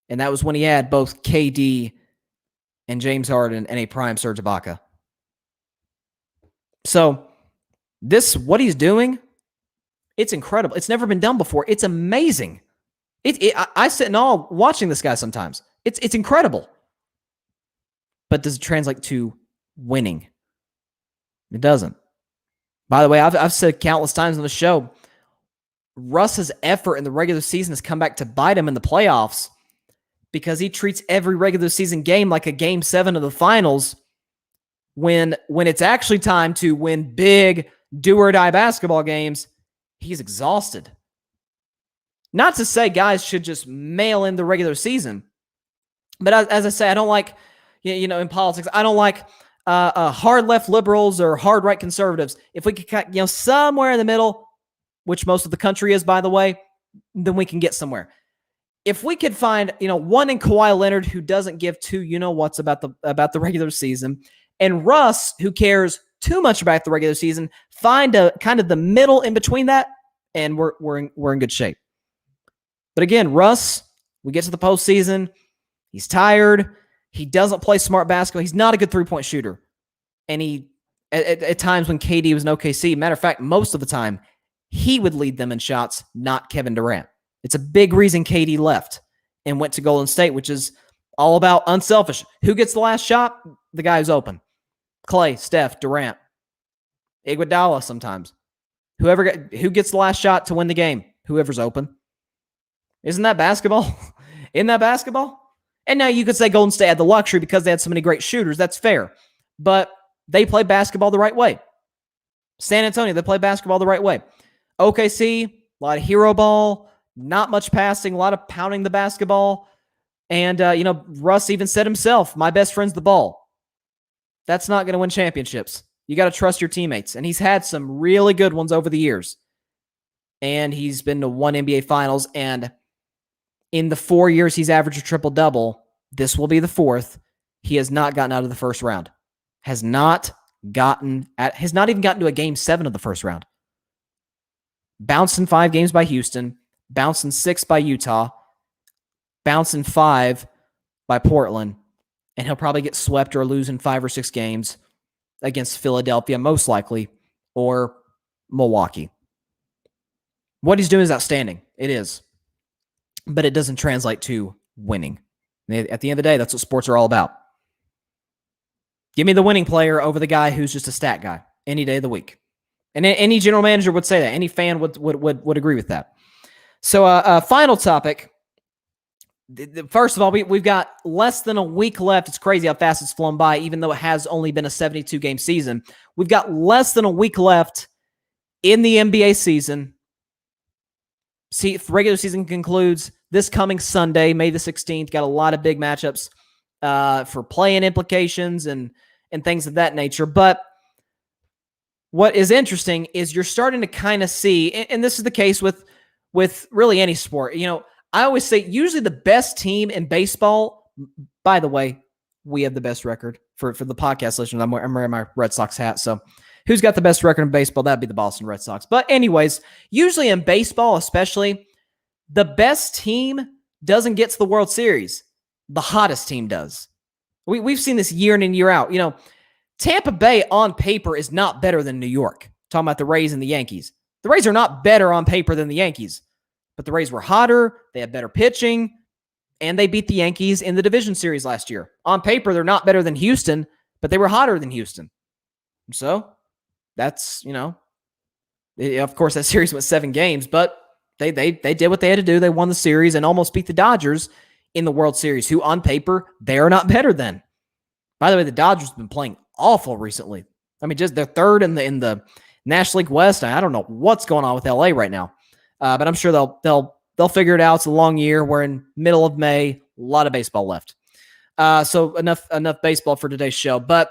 And that was when he had both KD and James Harden and a prime Serge Ibaka. So what he's doing, it's incredible. It's never been done before. It's amazing. I sit in awe watching this guy sometimes. It's incredible. But does it translate to winning? It doesn't. By the way, I've said countless times on the show, Russ's effort in the regular season has come back to bite him in the playoffs because he treats every regular season game like a game 7 of the finals when it's actually time to win big do-or-die basketball games, he's exhausted. Not to say guys should just mail in the regular season, but as I say, I don't like, in politics, I don't like hard left liberals or hard right conservatives. If we could, somewhere in the middle, which most of the country is, by the way, then we can get somewhere. If we could find, one in Kawhi Leonard who doesn't give two what's about the regular season, and Russ who cares too much about the regular season, find a kind of the middle in between that, and we're in good shape. But again, Russ, we get to the postseason, he's tired, he doesn't play smart basketball, he's not a good three-point shooter, and he at times when KD was in OKC, matter of fact, most of the time, he would lead them in shots, not Kevin Durant. It's a big reason KD left and went to Golden State, which is all about unselfish. Who gets the last shot? The guy who's open. Clay, Steph, Durant, Iguodala sometimes. Who gets the last shot to win the game? Whoever's open. Isn't that basketball? Isn't that basketball? And now you could say Golden State had the luxury because they had so many great shooters. That's fair. But they play basketball the right way. San Antonio, they play basketball the right way. OKC, a lot of hero ball, not much passing, a lot of pounding the basketball. And, Russ even said himself, my best friend's the ball. That's not going to win championships. You got to trust your teammates. And he's had some really good ones over the years. And he's been to one NBA Finals. And in the 4 years he's averaged a triple-double, this will be the 4th. He has not gotten out of the first round. Has not even gotten to a game 7 of the first round. Bounced in 5 games by Houston. Bounced in 6 by Utah. Bounced in 5 by Portland. And he'll probably get swept or lose in 5 or 6 games against Philadelphia, most likely, or Milwaukee. What he's doing is outstanding. It is. But it doesn't translate to winning. At the end of the day, that's what sports are all about. Give me the winning player over the guy who's just a stat guy any day of the week. And any general manager would say that. Any fan would agree with that. So, final topic. First of all, we've got less than a week left. It's crazy how fast it's flown by, even though it has only been a 72-game season. We've got less than a week left in the NBA season. The regular season concludes this coming Sunday, May the 16th. Got a lot of big matchups for play-in implications and things of that nature. But what is interesting is you're starting to kind of see, and this is the case with really any sport. I always say usually the best team in baseball, by the way, we have the best record for the podcast listeners. I'm wearing my Red Sox hat. So who's got the best record in baseball? That'd be the Boston Red Sox. But anyways, usually in baseball, especially, the best team doesn't get to the World Series. The hottest team does. We've seen this year in and year out. Tampa Bay on paper is not better than New York. Talking about the Rays and the Yankees. The Rays are not better on paper than the Yankees. But the Rays were hotter, they had better pitching, and they beat the Yankees in the division series last year. On paper, they're not better than Houston, but they were hotter than Houston. So, that's, of course, that series went 7 games, but they did what they had to do. They won the series and almost beat the Dodgers in the World Series, who on paper, they are not better than. By the way, the Dodgers have been playing awful recently. I mean, just they're third in the National League West. I don't know what's going on with LA right now. But I'm sure they'll figure it out. It's a long year. We're in middle of May. A lot of baseball left. So enough baseball for today's show. But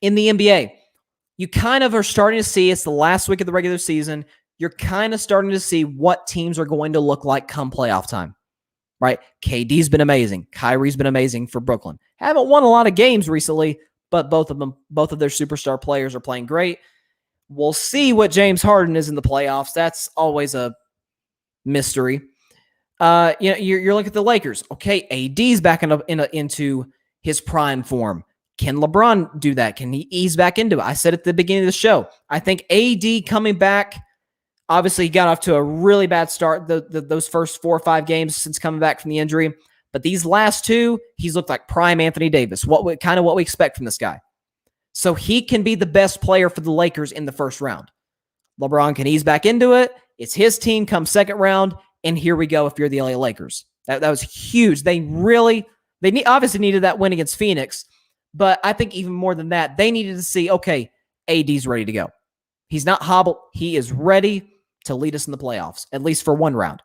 in the NBA, you kind of are starting to see, it's the last week of the regular season, you're kind of starting to see what teams are going to look like come playoff time, right? KD's been amazing. Kyrie's been amazing for Brooklyn. Haven't won a lot of games recently, but both of their superstar players are playing great. We'll see what James Harden is in the playoffs. That's always a mystery. You're looking at the Lakers. Okay, AD's back into his prime form. Can LeBron do that? Can he ease back into it? I said at the beginning of the show, I think AD coming back, obviously he got off to a really bad start those first 4 or 5 games since coming back from the injury. But these last 2, he's looked like prime Anthony Davis, what we expect from this guy. So he can be the best player for the Lakers in the first round. LeBron can ease back into it. It's his team come second round, and here we go if you're the LA Lakers. That was huge. They obviously needed that win against Phoenix, but I think even more than that, they needed to see, okay, AD's ready to go. He's not hobbled. He is ready to lead us in the playoffs, at least for one round.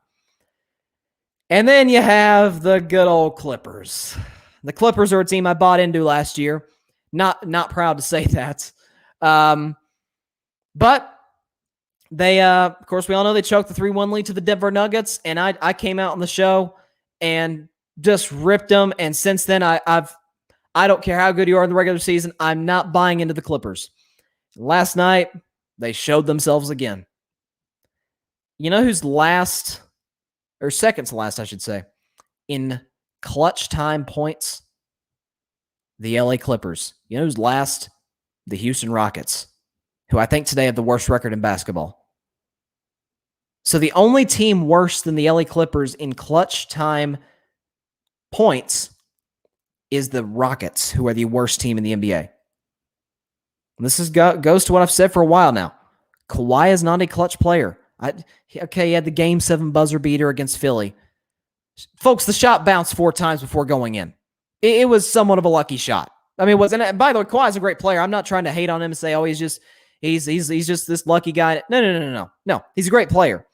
And then you have the good old Clippers. The Clippers are a team I bought into last year. Not proud to say that. But they, of course, we all know they choked the 3-1 lead to the Denver Nuggets, and I came out on the show and just ripped them. And since then, I don't care how good you are in the regular season, I'm not buying into the Clippers. Last night, they showed themselves again. You know who's last, or second to last, I should say, in clutch time points? The LA Clippers. You know who's last? The Houston Rockets, who I think today have the worst record in basketball. So the only team worse than the LA Clippers in clutch time points is the Rockets, who are the worst team in the NBA. And this goes to what I've said for a while now. Kawhi is not a clutch player. He had the Game 7 buzzer beater against Philly. Folks, the shot bounced 4 times before going in. It was somewhat of a lucky shot. I mean, it was, and by the way, Kawhi's a great player. I'm not trying to hate on him and say, oh, he's just this lucky guy. No. He's a great player.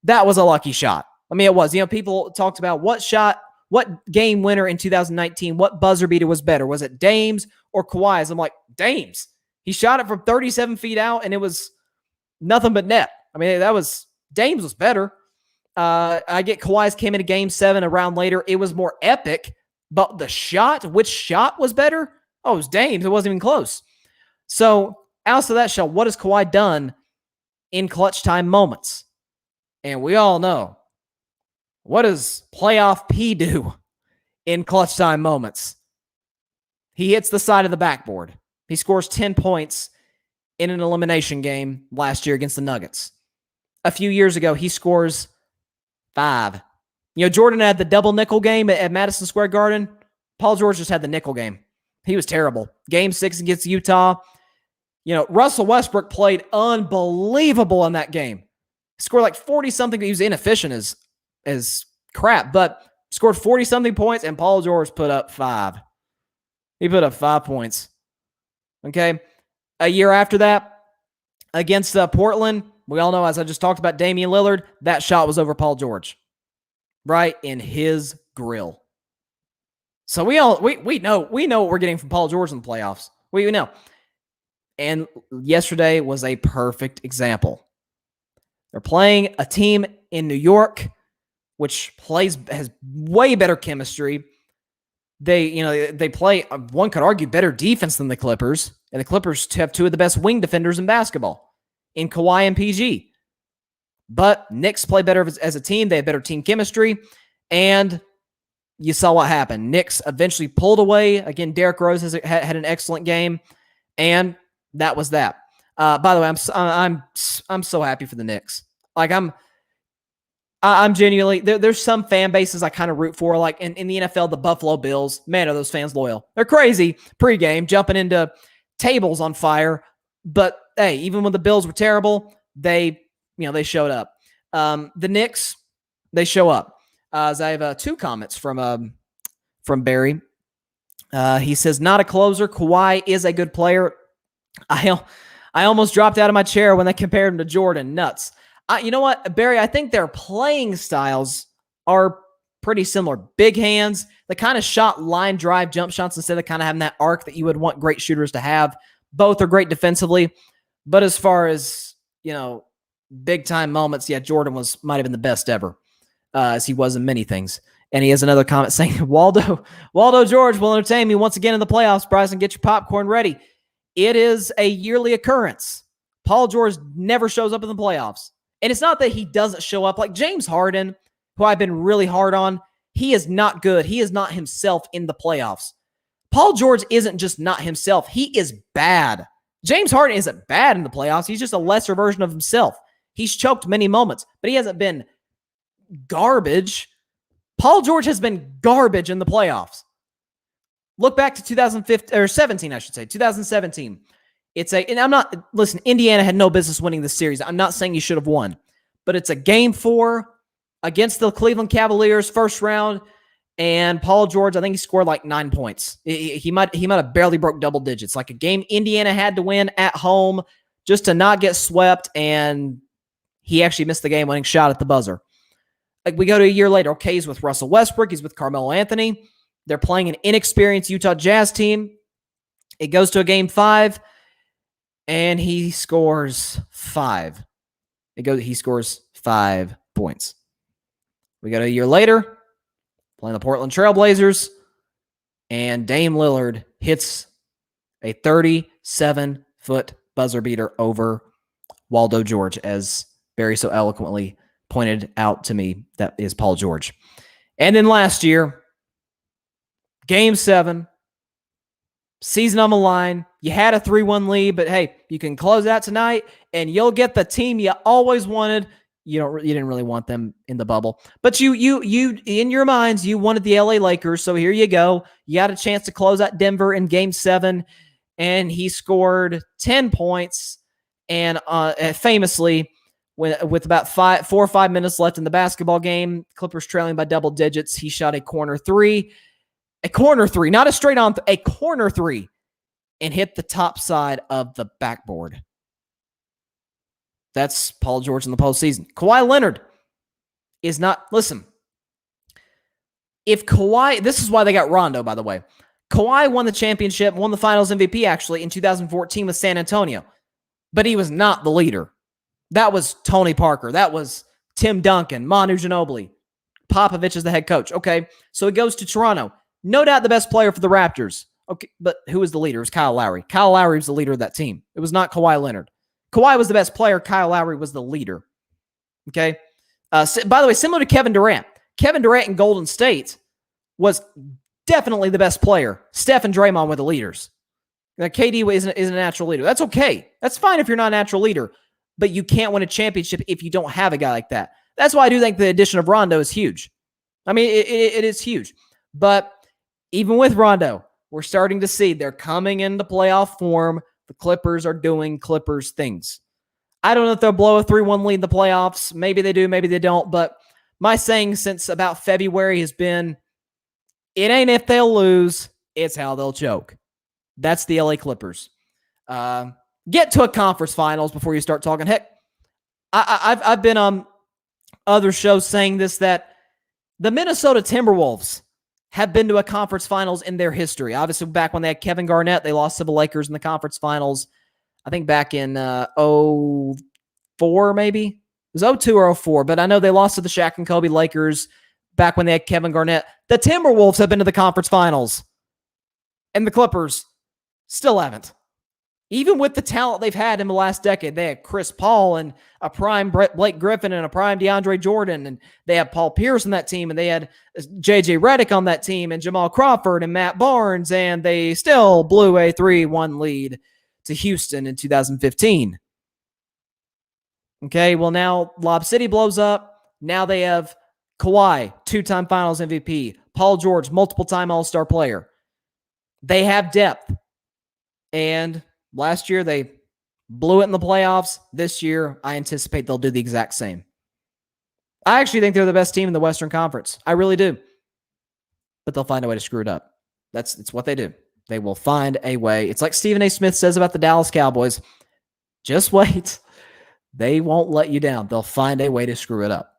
That was a lucky shot. I mean, it was. People talked about what game winner in 2019, what buzzer beater was better? Was it Dame's or Kawhi's? I'm like, Dame's. He shot it from 37 feet out, and it was nothing but net. I mean, Dame's was better. I get Kawhi's came into Game 7 a round later. It was more epic, but which shot was better? Oh, it was Dame's. It wasn't even close. So, outside of that shot, what has Kawhi done in clutch time moments? And we all know, what does playoff P do in clutch time moments? He hits the side of the backboard. He scores 10 points in an elimination game last year against the Nuggets. A few years ago, he scores 5. Jordan had the double nickel game at Madison Square Garden. Paul George just had the nickel game. He was terrible. Game 6 against Utah. Russell Westbrook played unbelievable in that game. He scored like 40-something. He was inefficient as crap, but scored 40-something points, and Paul George put up 5. He put up 5 points. Okay? A year after that, against Portland, we all know, as I just talked about Damian Lillard, that shot was over Paul George. Right in his grill. So we know what we're getting from Paul George in the playoffs. We know. And yesterday was a perfect example. They're playing a team in New York, which has way better chemistry. They play, one could argue, better defense than the Clippers. And the Clippers have 2 of the best wing defenders in basketball, in Kawhi and PG. But Knicks play better as a team. They have better team chemistry. And you saw what happened. Knicks eventually pulled away. Again, Derrick Rose had an excellent game. And that was that. By the way, I'm so happy for the Knicks. Like, I'm genuinely, there's some fan bases I kind of root for, like in the NFL, the Buffalo Bills. Man, are those fans loyal. They're crazy pregame, jumping into tables on fire. But hey, even when the Bills were terrible, they showed up. The Knicks, they show up. As I have 2 comments from Barry. He says, not a closer. Kawhi is a good player. I almost dropped out of my chair when they compared him to Jordan. Nuts. You know what, Barry? I think their playing styles are pretty similar. Big hands. They kind of shot line drive jump shots instead of kind of having that arc that you would want great shooters to have. Both are great defensively. But as far as, big-time moments, yeah, Jordan might have been the best ever, as he was in many things. And he has another comment saying, Waldo George will entertain me once again in the playoffs. Bryson, get your popcorn ready. It is a yearly occurrence. Paul George never shows up in the playoffs. And it's not that he doesn't show up. Like James Harden, who I've been really hard on, he is not good. He is not himself in the playoffs. Paul George isn't just not himself. He is bad. James Harden isn't bad in the playoffs. He's just a lesser version of himself. He's choked many moments, but he hasn't been garbage. Paul George has been garbage in the playoffs. Look back to 2017, I should say, 2017. Listen, Indiana had no business winning this series. I'm not saying you should have won, but it's a game 4 against the Cleveland Cavaliers, first round, and Paul George, I think he scored like 9 points. He might have barely broke double digits. Like a game Indiana had to win at home just to not get swept, and he actually missed the game-winning shot at the buzzer. Like we go to a year later. Okay, he's with Russell Westbrook. He's with Carmelo Anthony. They're playing an inexperienced Utah Jazz team. It goes to a game 5, and he scores 5. He scores 5 points. We go to a year later, playing the Portland Trail Blazers, and Dame Lillard hits a 37-foot buzzer beater over Waldo George, as Barry so eloquently pointed out to me. That is Paul George. And then last year, Game 7, season on the line. You had a 3-1 lead, but hey, you can close out tonight, and you'll get the team you always wanted. You didn't really want them in the bubble, but you in your minds, you wanted the LA Lakers. So here you go. You had a chance to close out Denver in Game 7, and he scored 10 points. And famously, with about 4 or 5 minutes left in the basketball game, Clippers trailing by double digits, he shot a corner 3, not a straight on, a corner 3, and hit the top side of the backboard. That's Paul George in the postseason. Kawhi Leonard is not, listen, if Kawhi, this is why they got Rondo, by the way. Kawhi won the championship, won the finals MVP actually in 2014 with San Antonio, but he was not the leader. That was Tony Parker. That was Tim Duncan, Manu Ginobili. Popovich is the head coach. Okay, so he goes to Toronto. No doubt the best player for the Raptors. Okay, but who was the leader? It was Kyle Lowry. Kyle Lowry was the leader of that team. It was not Kawhi Leonard. Kawhi was the best player. Kyle Lowry was the leader. Okay? By the way, similar to Kevin Durant. Kevin Durant in Golden State was definitely the best player. Steph and Draymond were the leaders. Now, KD isn't a natural leader. That's okay. That's fine if you're not a natural leader, but you can't win a championship if you don't have a guy like that. That's why I do think the addition of Rondo is huge. I mean, it is huge. But even with Rondo, we're starting to see they're coming into playoff form. The Clippers are doing Clippers things. I don't know if they'll blow a 3-1 lead in the playoffs. Maybe they do, maybe they don't. But my saying since about February has been, it ain't if they'll lose, it's how they'll choke. That's the LA Clippers. Get to a conference finals before you start talking. Heck, I've been on other shows saying this, that the Minnesota Timberwolves have been to a conference finals in their history. Obviously, back when they had Kevin Garnett, they lost to the Lakers in the conference finals. I think back in 04, maybe. It was 02 or 04, but I know they lost to the Shaq and Kobe Lakers back when they had Kevin Garnett. The Timberwolves have been to the conference finals, and the Clippers still haven't. Even with the talent they've had in the last decade, they had Chris Paul and a prime Blake Griffin and a prime DeAndre Jordan, and they had Paul Pierce on that team, and they had J.J. Redick on that team, and Jamal Crawford and Matt Barnes, and they still blew a 3-1 lead to Houston in 2015. Okay, well now Lob City blows up. Now they have Kawhi, 2-time Finals MVP, Paul George, multiple-time All-Star player. They have depth, and last year, they blew it in the playoffs. This year, I anticipate they'll do the exact same. I actually think they're the best team in the Western Conference. I really do. But they'll find a way to screw it up. It's what they do. They will find a way. It's like Stephen A. Smith says about the Dallas Cowboys. Just wait. They won't let you down. They'll find a way to screw it up.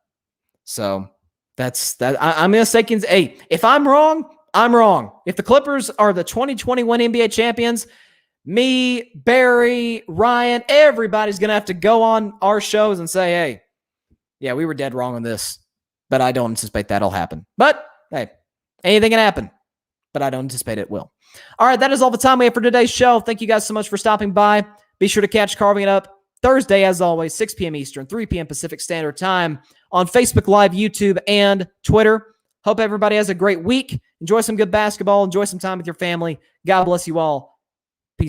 So that's that. I'm going to say, hey, if I'm wrong, I'm wrong. If the Clippers are the 2021 NBA champions, me, Barry, Ryan, everybody's going to have to go on our shows and say, hey, yeah, we were dead wrong on this, but I don't anticipate that'll happen. But hey, anything can happen, but I don't anticipate it will. All right, that is all the time we have for today's show. Thank you guys so much for stopping by. Be sure to catch Carving It Up Thursday, as always, 6 p.m. Eastern, 3 p.m. Pacific Standard Time on Facebook Live, YouTube, and Twitter. Hope everybody has a great week. Enjoy some good basketball. Enjoy some time with your family. God bless you all.